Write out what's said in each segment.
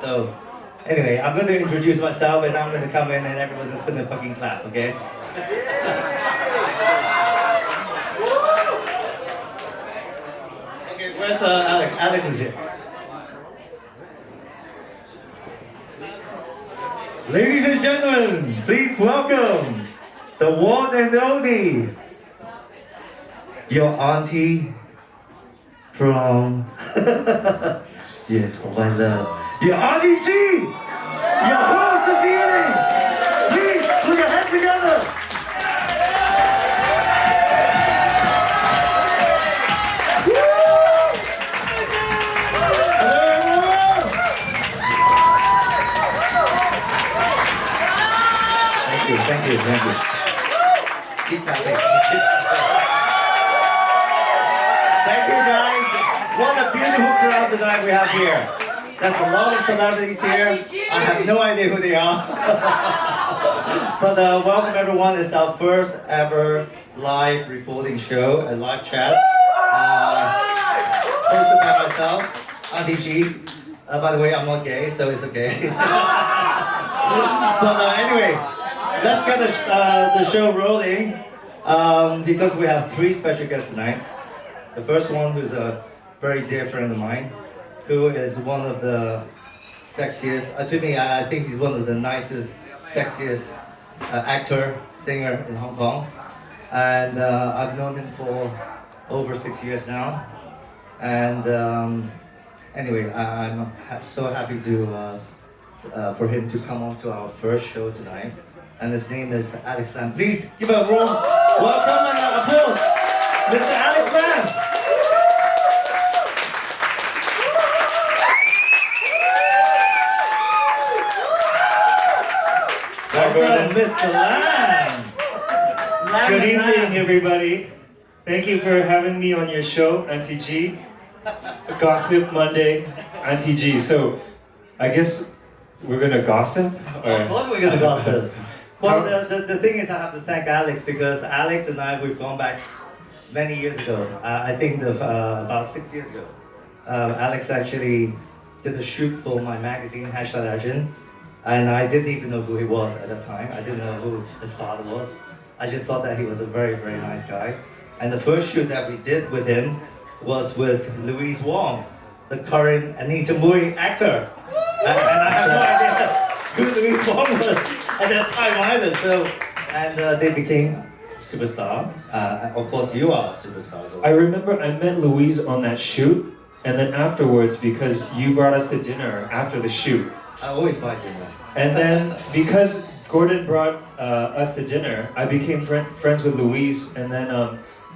So, anyway, I'm going to introduce myself and I'm going to come in and everyone is going to fucking clap, okay? Okay, where's Alex? Alex is here. Ladies and gentlemen, please welcome the one and only, your auntie from, yeah, oh my love, your Auntie G, your host of the evening. Please put your hands together. Thank you. Keep tapping. Thank you guys. What a beautiful crowd tonight we have here. There's a lot of celebrities here. I have no idea who they are. But welcome everyone. It's our first ever live reporting show, a live chat. Hosted by myself, Auntie G. By the way, I'm not gay, so it's okay. But anyway, let's get the show rolling because we have three special guests tonight. The first one who's a very dear friend of mine, who is one of the sexiest, to me I think he's one of the nicest, sexiest actor, singer in Hong Kong. And I've known him for over 6 years now. And anyway, I'm so happy to for him to come on to our first show tonight. And his name is Alex Lam. Please give a warm welcome and applause, Mr. Alex Lam. Welcome, Mr. Lam. Good evening, everybody. Thank you for having me on your show, Auntie G. Gossip Monday, Auntie G. So, I guess we're gonna gossip? Or? Of course we're gonna gossip. Well, the thing is I have to thank Alex because Alex and I, we've gone back many years ago. I think about 6 years ago. Alex actually did a shoot for my magazine, #Legend. And I didn't even know who he was at that time. I didn't know who his father was. I just thought that he was a very, very nice guy. And the first shoot that we did with him was with Louise Wong, the current Anita Mui actor. And I have no idea who Louise Wong was at that time either. So, and they became superstar. Of course, you are a superstar. So. I remember I met Louise on that shoot, and then afterwards, because you brought us to dinner after the shoot. I always buy dinner. And then, because Gordon brought us to dinner, I became friends with Louise, and then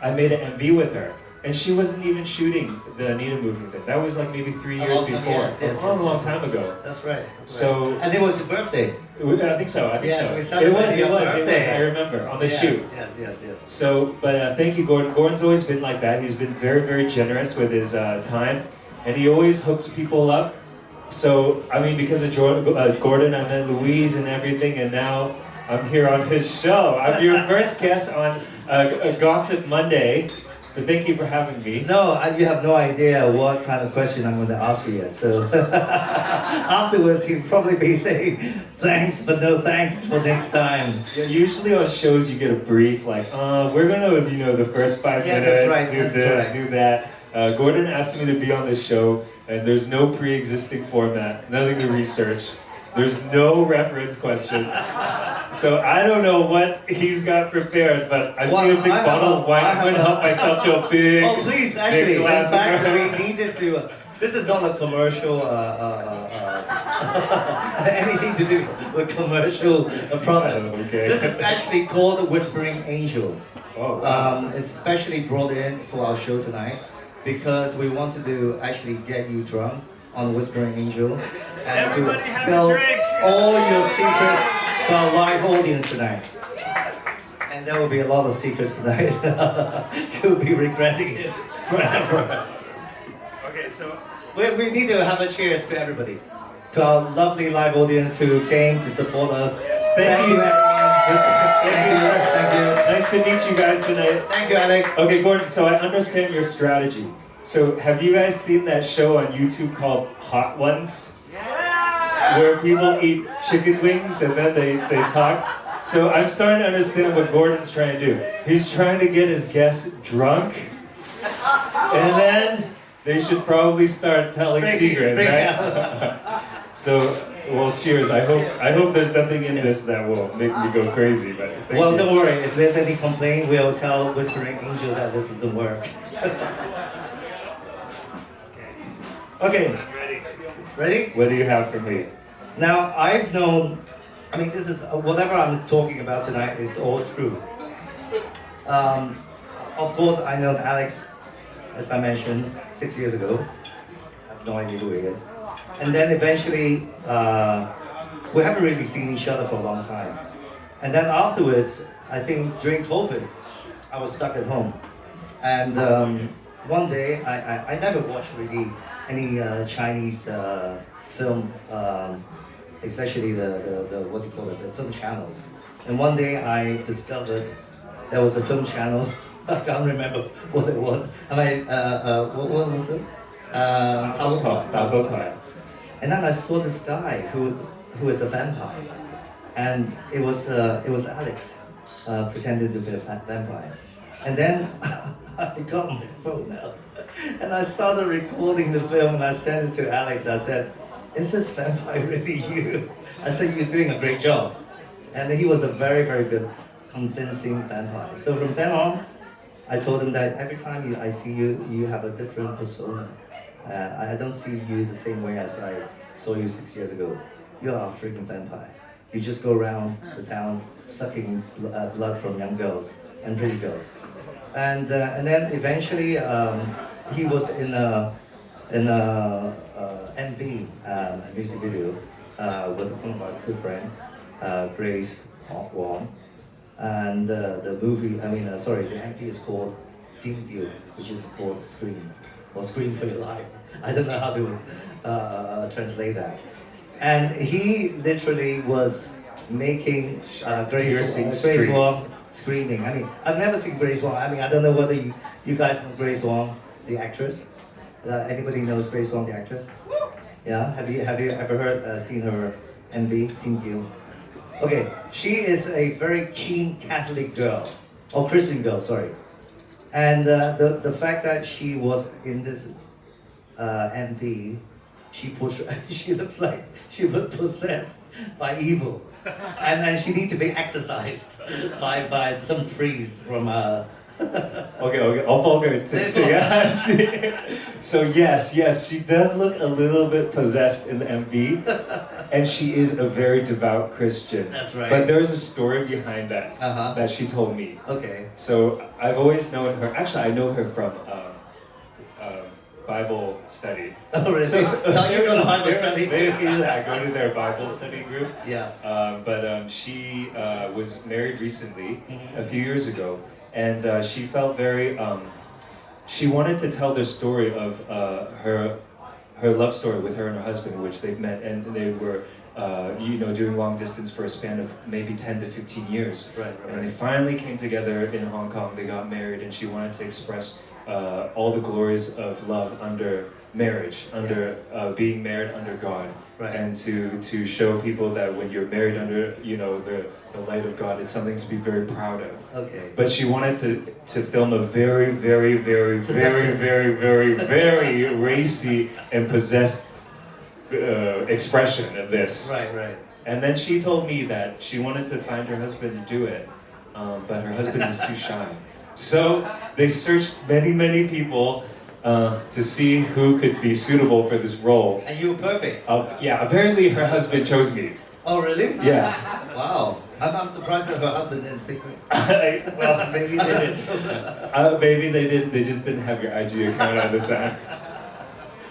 I made an MV with her. And she wasn't even shooting the Anita movie thing. That was like maybe 3 years before. Yes, a long time ago. That's right. So, and it was your birthday. I think so. We it was. birthday. I remember on the shoot. Yes. So, but thank you, Gordon. Gordon's always been like that. He's been very, very generous with his time, and he always hooks people up. So, I mean, because of Gordon, I met Louise and everything, and now I'm here on his show. I'm your first guest on a Gossip Monday. But thank you for having me. No, you have no idea what kind of question I'm going to ask you yet. So afterwards, he'll probably be saying thanks, but no thanks for next time. Yeah, usually on shows you get a brief like, we're gonna, the first 5 minutes, that's right. do That's this, correct. do that. Gordon asked me to be on this show, and there's no pre-existing format, nothing to research. There's no reference questions. So I don't know what he's got prepared, but I see a big bottle of wine. I'm going to help myself to a big. Oh, please, actually, in glass fact, we needed to. This is not a commercial, anything to do with commercial product. Okay. This is actually called the Whispering Angel. Oh, wow. It's especially brought in for our show tonight because we wanted to actually get you drunk on Whispering Angel and to spill all your secrets to our live audience tonight. And there will be a lot of secrets tonight. You'll be regretting it forever. Okay, so we need to have a cheers to everybody. To our lovely live audience who came to support us. Thank you, everyone. Thank you. Nice to meet you guys tonight. Thank you, Alex. Okay, Gordon, so I understand your strategy. So have you guys seen that show on YouTube called Hot Ones? Yeah! where people eat chicken wings and then they talk. So I'm starting to understand what Gordon's trying to do. He's trying to get his guests drunk, and then they should probably start telling secrets, right? So, well, cheers. I hope there's nothing in this that will make me go crazy. But well, don't worry. If there's any complaint, we'll tell Whispering Angel that this doesn't work. Okay. Ready? What do you have for me? Now, I've known, I mean, this is, whatever I'm talking about tonight is all true. Of course, I know Alex, as I mentioned, 6 years ago. I have no idea who he is. And then eventually, we haven't really seen each other for a long time. And then afterwards, I think during COVID, I was stuck at home. And one day, I never watched really any Chinese film, especially the what do you call it, the film channels. And one day I discovered there was a film channel. I can't remember what it was. What was it? And then I saw this guy who is a vampire, and it was Alex pretending to be a vampire. And then I got my phone out and I started recording the film and I sent it to Alex. I said, "Is this vampire really you?" I said, "You're doing a great job." And he was a very, very good, convincing vampire. So from then on, I told him that every time I see you, you have a different persona. I don't see you the same way as I saw you 6 years ago. You are a freaking vampire. You just go around the town sucking blood from young girls and pretty girls. And then eventually he was in a MV, a music video with one of my good friend, Grace Wong. And the movie, the MV is called Jing View, which is called Scream, or Scream for Your Life. I don't know how to translate that. And he literally was making Grace Wong screaming. I mean, I've never seen Grace Wong. I mean, I don't know whether you guys know Grace Wong, the actress. Anybody knows Grace Wong, the actress? Yeah. Have you ever seen her MV, Jing View? Okay, she is a very keen Catholic girl, or Christian girl, sorry. And the fact that she was in this MV, she looks like she was possessed by evil, and then she needs to be exorcised by some priest from. Okay, I'll poker to yes. So yes, she does look a little bit possessed in the MV, and she is a very devout Christian. That's right. But there's a story behind that that she told me. Okay. So I've always known her. Actually, I know her from Bible study. Oh, really? So, now you go to Bible study. I go to their Bible study group. Yeah. But she was married recently, a few years ago. And she felt very, she wanted to tell the story of her love story with her and her husband, which they've met, and they were, doing long distance for a span of maybe 10 to 15 years. Right. And they finally came together in Hong Kong, they got married, and she wanted to express all the glories of love under marriage, under being married under God. Right. And to show people that when you're married under, the light of God, it's something to be very proud of. Okay. But she wanted to film a very, very, very, very, very, very, very racy and possessed expression of this. Right. And then she told me that she wanted to find her husband to do it, but her husband was too shy. So they searched many, many people to see who could be suitable for this role. And you were perfect. Yeah, apparently her husband chose me. Oh, really? Yeah. Wow. I'm surprised that her husband didn't pick me. Well, maybe they didn't. Maybe they didn't. They just didn't have your IG account at the time.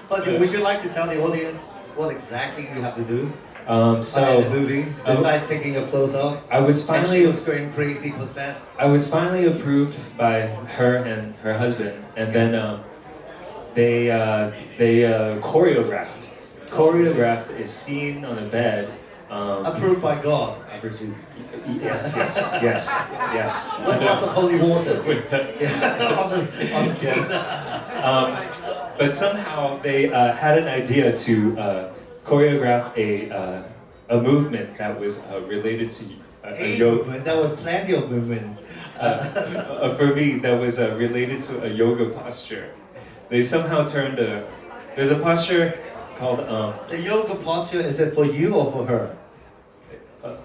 But would you like to tell the audience what exactly you have to do? So in the movie, besides taking your clothes off, I was finally going crazy, possessed. I was finally approved by her and her husband, and then they choreographed a scene on a bed. Approved by God, I presume. Yes. With lots of holy water. Yes. But somehow they had an idea to choreograph a movement that was related to a yoga. movement. There was plenty of movements. For me, that was related to a yoga posture. They somehow turned there's a posture called The yoga posture, is it for you or for her?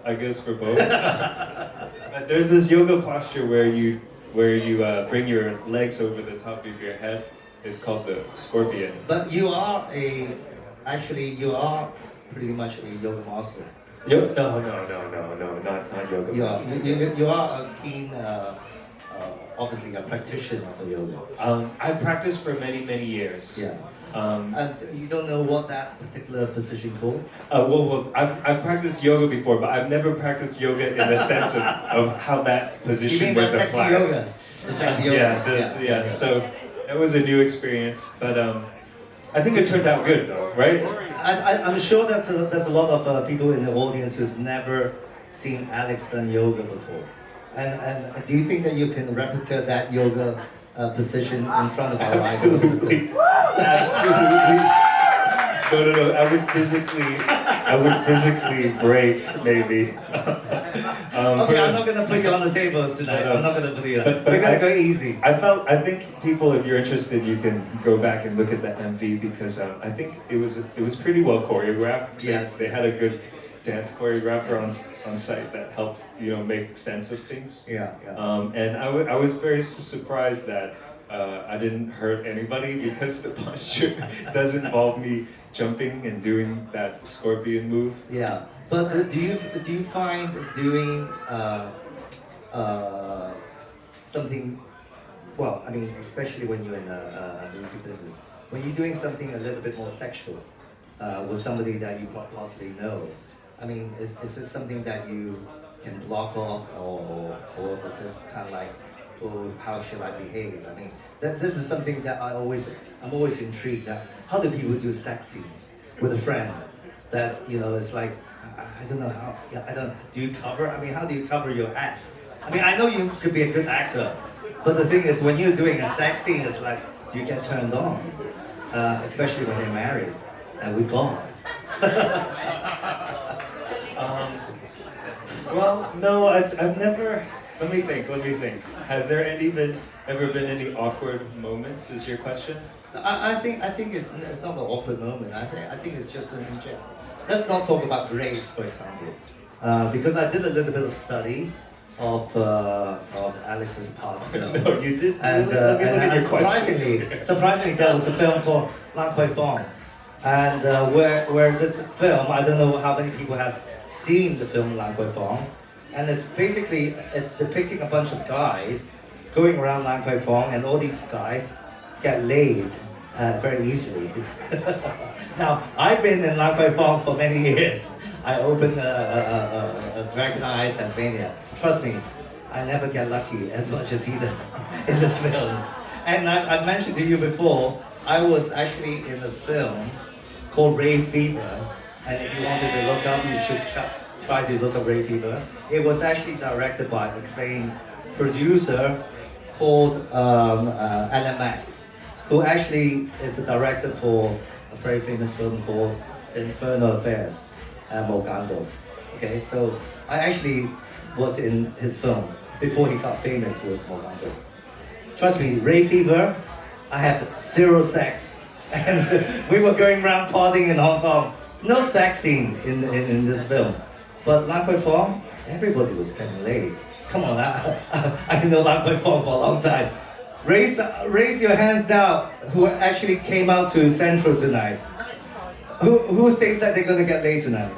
I guess for both. But there's this yoga posture where you bring your legs over the top of your head. It's called the scorpion. But you are you are pretty much a yoga master. No, not yoga. You are a keen, obviously a practitioner of yoga. I practiced for many years. Yeah. Um, And you don't know what that particular position called? I've practiced yoga before, but I've never practiced yoga in the sense of how that You position mean the was sexy applied. yoga? The sexy yoga. Yeah. So it was a new experience, but I think it turned out good though, right? I'm sure that there's a lot of people in the audience who's never seen Alex done yoga before. And do you think that you can replicate that yoga position in front of our Absolutely. Absolutely. No. I would physically break maybe. Okay, I'm not gonna put you on the table tonight. I'm not gonna put you. We're gonna go easy. I think people, if you're interested, you can go back and look at the MV because I think it was pretty well choreographed. Yes. They had a good dance choreographer on site that helped make sense of things. Yeah. And I was very surprised that I didn't hurt anybody because the posture does involve me jumping and doing that scorpion move. Yeah. But do you find doing something? Well, I mean, especially when you're in a movie business, when you're doing something a little bit more sexual with somebody that you possibly know. I mean, is it something that you can block off, or is it kind of like, oh, how should I behave? I mean, this is something that I'm always intrigued that how do people do sex scenes with a friend? That it's like I don't know how. Yeah, I don't. Do you cover? I mean, how do you cover your act? I mean, I know you could be a good actor, but the thing is, when you're doing a sex scene, it's like you get turned on, especially when you're married and with God. Well, no, I've never. Let me think. Has there ever been any awkward moments? Is your question? I think it's not an awkward moment. I think it's just an inject. Let's not talk about grades, for example, because I did a little bit of study of Alex's past film. No, you did. And, Let me look at your surprisingly, there was a film called Lan Kwai Fong, and where this film, I don't know how many people has seen the film Lan Kwai Fong, and it's depicting a bunch of guys going around Lan Kwai Fong, and all these guys get laid very easily. Now, I've been in Lan Kwai Fong for many years. I opened a drag night, Tasmania. Trust me, I never get lucky as much as he does in this film. And I mentioned to you before, I was actually in a film called Ray Fever. And if you wanted to look up, you should try to look up Ray Fever. It was actually directed by a acclaimed producer called Alex Lam, who actually is the director for a very famous film called Infernal Affairs, Mogando. Okay, so I actually was in his film before he got famous with Mogando. Trust me, Ray Fever, I have zero sex. And we were going around partying in Hong Kong. No sex scene in this film. But Lan Kwai Fong, everybody was getting laid. Come on, I know Lan Kwai Fong for a long time. Raise your hands now who actually came out to Central tonight. Who thinks that they're gonna get laid tonight?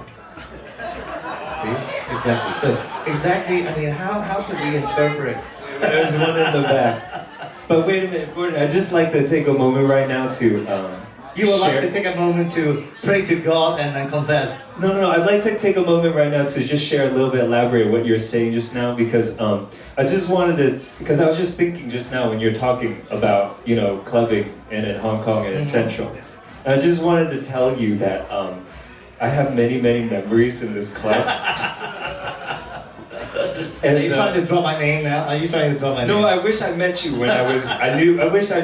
See? Exactly. So exactly, I mean how should we interpret? There's one in the back. But wait a minute, Gordon, I'd just like to take a moment right now to You would share... like to take a moment to pray to God and then confess. No, I'd like to take a moment right now to just share a little bit, elaborate what you're saying just now, because I just wanted to, because I was just thinking just now when you're talking about, clubbing and in Hong Kong and in Central. I just wanted to tell you that I have many memories in this club. And, Are you trying to draw my name now? Are you trying to draw my name? No, I wish I met you when I wish I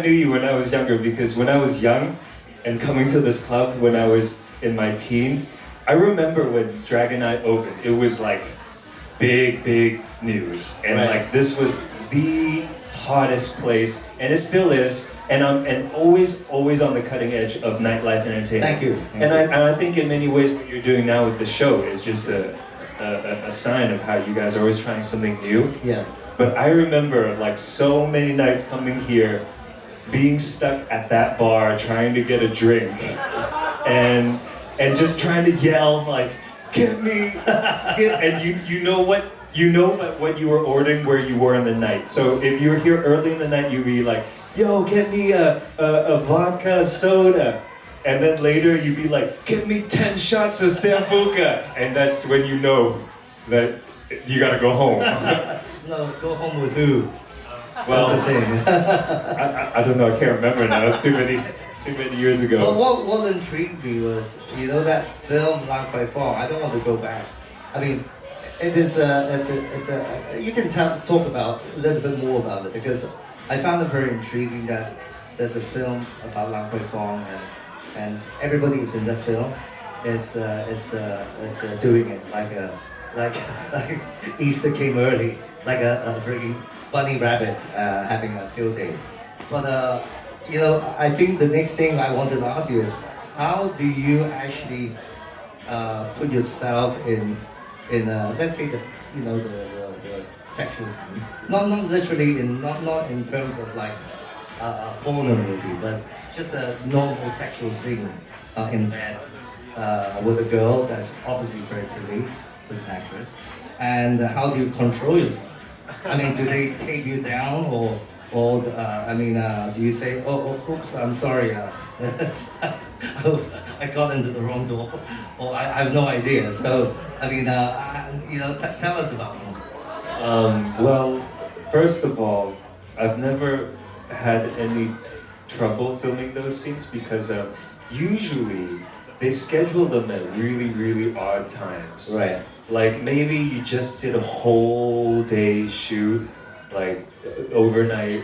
knew you when I was younger, because when I was young and coming to this club when I was in my teens, I remember when Dragon Night opened, it was like big news. And Right. like this was the hottest place, and it still is. And I'm always on the cutting edge of nightlife entertainment. Thank you. And I think in many ways what you're doing now with the show is just a sign of how you guys are always trying something new. Yes. But I remember like so many nights coming here, being stuck at that bar trying to get a drink, and just trying to yell like, "Get me!" And you know what you were ordering where you were in the night. So if you were here early in the night, you'd be like, "Yo, get me a vodka soda." And then later you'd be like, "Get me 10 shots of Sambuca." And that's when you know that you gotta go home. No, go home with who? Well, That's the thing. I don't know, I can't remember now. It's too many years But ago. what intrigued me was, you know, that film Lang Kwai Fong. I don't want to go back. I mean, it is you can talk about a little bit more about it, because I found it very intriguing that there's a film about Lang Kwai Fong, and everybody is in that film. It's doing it like Easter came early, like a freaking bunny rabbit having a field day. But you know, I think the next thing I wanted to ask you is, how do you actually put yourself in let's say the sexual scene? Not literally not in terms of like a porno movie, but just a normal sexual scene in bed with a girl that's obviously very pretty, as an actress. And how do you control yourself? I mean, do they take you down, or do you say, oh, oops, I'm sorry, I got into the wrong door, or I have no idea. So, I mean, tell us about it. Well, first of all, I've never had any trouble filming those scenes because usually they schedule them at really odd times. Right. Like maybe you just did a whole day shoot, like overnight,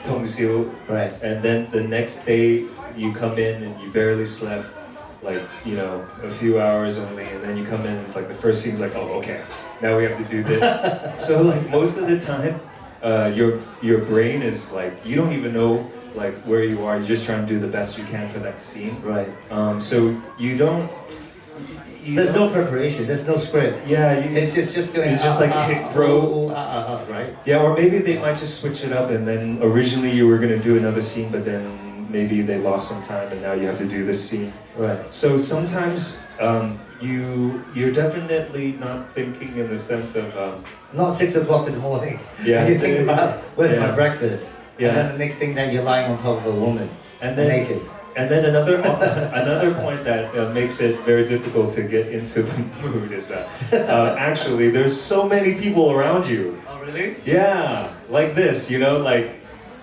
tongsil, Right. and then the next day you come in and you barely slept, like, you know, a few hours only, and then you come in and like the first scene's like, oh, okay, now we have to do this. So like most of the time, your brain is like, you don't even know like where you are. You're just trying to do the best you can for that scene. Right. So you don't. There's no preparation. There's no script. Yeah, It's just going. It's just like hit throw. Right. Yeah, or maybe they might just switch it up, and then originally you were gonna do another scene, but then maybe they lost some time, and now you have to do this scene. Right. So sometimes you're definitely not thinking in the sense of Not 6 o'clock in the morning. Yeah. You think about where's my Yeah. breakfast. Yeah. And then the next thing that you're lying on top of a woman and then naked. And then another point that makes it very difficult to get into the mood is that actually there's so many people around you. Oh really? Yeah, like this, you know, like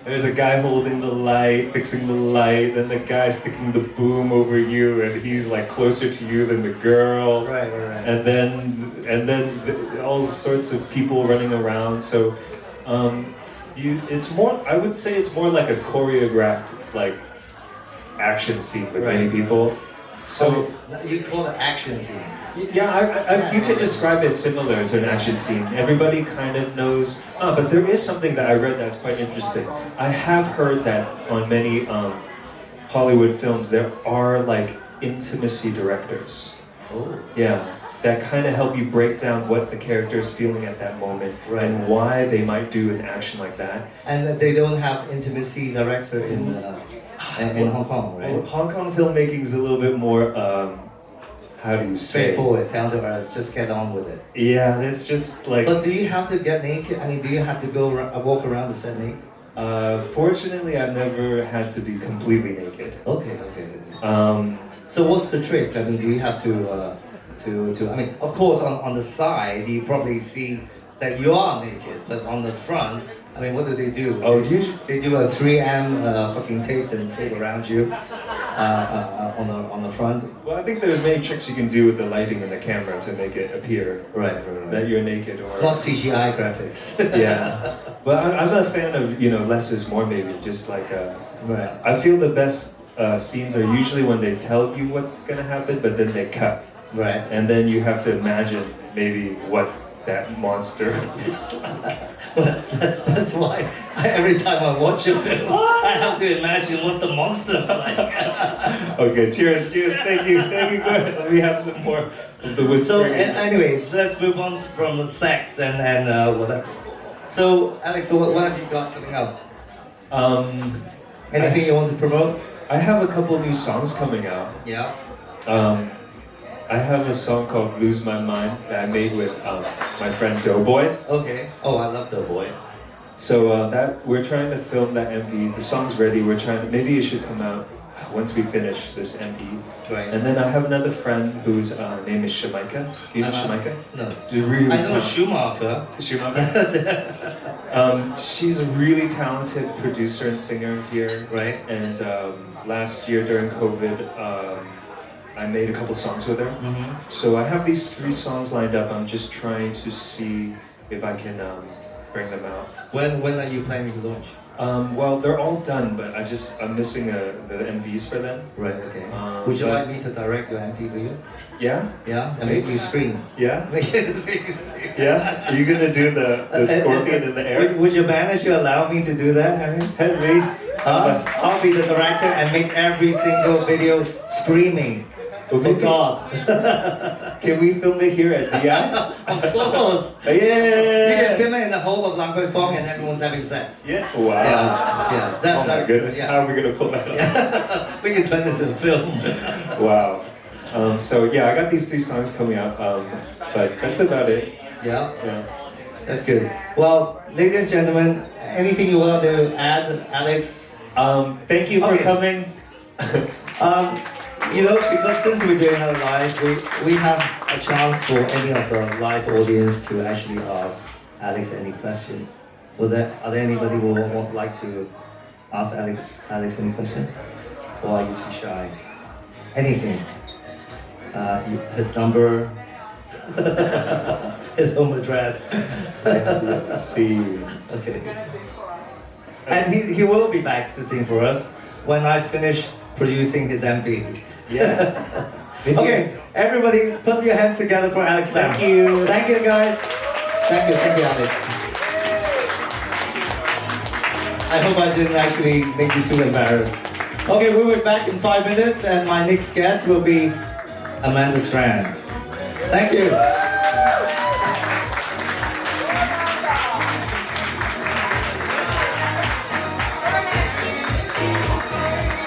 there's a guy holding the light, fixing the light, then the guy sticking the boom over you, and he's like closer to you than the girl. Right. And then all sorts of people running around. So it's more. I would say it's more like a choreographed like action scene with many people. So you call it action scene. yeah, you could describe it similar to an action scene. Everybody kind of knows. But there is something that I read that's quite interesting. I have heard that on many Hollywood films there are like intimacy directors. Oh. Yeah, that kind of help you break down what the character is feeling at that moment Right. and why they might do an action like that. And they don't have intimacy director in Hong Kong, right? Well, Hong Kong filmmaking is a little bit more, how do you say? Straightforward, down to earth, just get on with it. Yeah, it's just like. But do you have to get naked? I mean, do you have to go walk around the set naked? Fortunately, I've never had to be completely naked. Okay. Um, So what's the trick? I mean, do you have to I mean, of course, on the side, you probably see that you are naked, but on the front, I mean, what do? Oh, usually They do a 3M fucking tape and tape around you on the front. well, I think there's many tricks you can do with the lighting and the camera to make it appear Right. that you're naked or. Not CGI graphics. Yeah, but I'm a fan of less is more maybe. Just like Right. I feel the best scenes are usually when they tell you what's gonna happen, but then they cut, Right. and then you have to imagine maybe what that monster is. That's why every time I watch a film, I have to imagine what the monster's like. Okay, cheers, thank you, Gordon. Let me have some more of the So whispering. anyway, let's move on from the sex and whatever. So Alex, what have you got coming up? Anything you want to promote? I have a couple new songs coming out. Yeah. I have a song called Lose My Mind that I made with my friend Doughboy. Okay. Oh, I love the boy. So that we're trying to film that MV. The song's ready. We're trying to, maybe it should come out once we finish this MV. Right. And then I have another friend whose name is Shamaika. Do you know Shamaika? No. She's really I know talented. Schumacher. She's a really talented producer and singer here. Right. And last year during COVID, I made a couple songs with her. Mm-hmm. So I have these 3 songs lined up. I'm just trying to see if I can bring them out. When are you planning to launch? Well, they're all done, but I'm missing the MVs for them. Right. Okay. Would you but- like me to direct your MV for you? Yeah? Yeah. And make you scream. Yeah? Make you scream. Yeah? Are you gonna do the scorpion in the air? Would your manager allow me to do that, Harry? Henry? I'll be the director and make every single video screaming. For God. Can we film it here at DI? Of course. You Yeah! can film it in the whole of Lang Kwai Fong and everyone's having sex. Yeah. Wow. Yes. Oh my That's, goodness, yeah. how are we gonna pull that off? Yeah. We can turn it into a film. Wow. So yeah, I got these 3 songs coming out, but that's about it. Yeah. Yeah. That's good. Well, ladies and gentlemen, anything you want to add, Alex? Thank you for Okay. coming. You know, because since we're doing it live, we have a chance for any of the live audience to actually ask Alex any questions. Are there anybody who would like to ask Alex any questions? Or are you too shy? Anything? His number, his home address. Let's see. Okay. And he will be back to sing for us when I finish producing his MV. Yeah. Okay, everybody put your hands together for Alex Lam. Thank you. Thank you guys. Thank you, Alex. I hope I didn't actually make you too embarrassed. Okay, we'll be back in 5 minutes and my next guest will be Amanda Strand. Thank you.